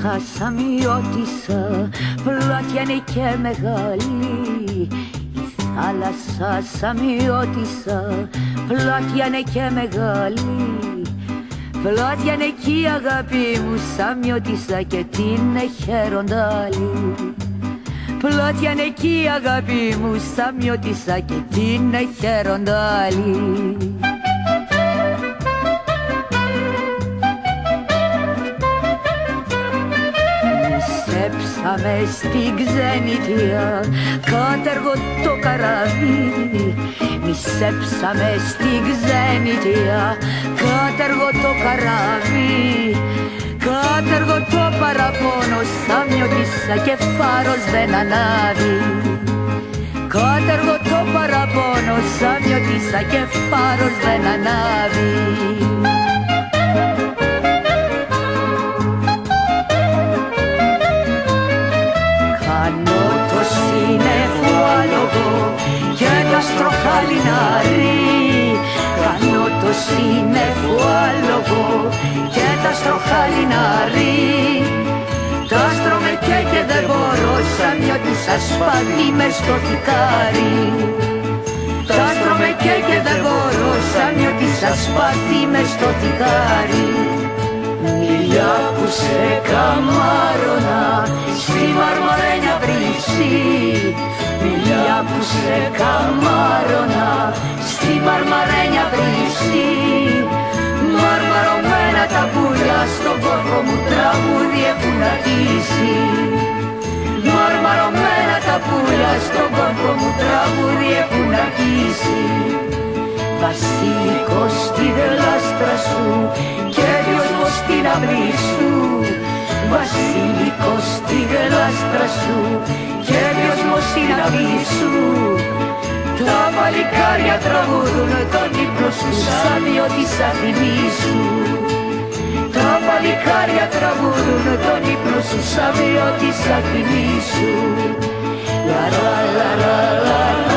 Σαμιώτισσα, πλάτια είναι και μεγάλη. Η θάλασσα Σαμιώτισσα, πλάτια είναι και μεγάλη. Πλάτια είναι εκεί η αγάπη μου Σαμιώτισσα και την χεροντάλη. Πλάτια είναι εκεί η αγάπη μου Σαμιώτισσα και την χεροντάλη. Μισέψαμε στην ξενιτιά κάτεργο το καράβι. Μισέψαμε στην ξενιτιά κάτεργο το καράβι. Κάτεργο το παραπονό Σαμιώτισσα και φάρος δεν ανάβει. Κάτεργο το παραπονό Σαμιώτισσα και φάρος δεν ανάβει. Σύννεφο άλογο και τα στροχαλινάρι. Κάνω το σύννεφο άλογο και τα στροχαλινάρι. Τα άστρο με και δεν μπορώ Σαμιώτισσα σπαθί μες στο θικάρι. Τα άστρο με και δεν μπορώ Σαμιώτισσα σπαθί μες στο θικάρι. Μιλιά που σε καμάρωνα στη μαρμαρένια βρύση. Μιλιά που σε καμάρωνα στη μαρμαρένια βρύση. Μαρμαρωμένα τα πουλιά στον κόρφο μου τραγούδι έχουν αρχίσει. Μαρμαρωμένα τα πουλιά στον κόρφο μου τραγούδι έχουν αρχίσει. Βασιλικός στη γλάστρα σου και δυόσμος στην αυλή σου. Βασιλικός στη γλάστρα σου και δυόσμος στην αυλή σου. Τα παλικάρια τραγούδουν τον ύπνο σου Σαμιώτισσα θυμίσου. Τα παλικάρια τραγούδουν τον ύπνο σου Σαμιώτισσα θυμίσου. Λα λα λα λα λα.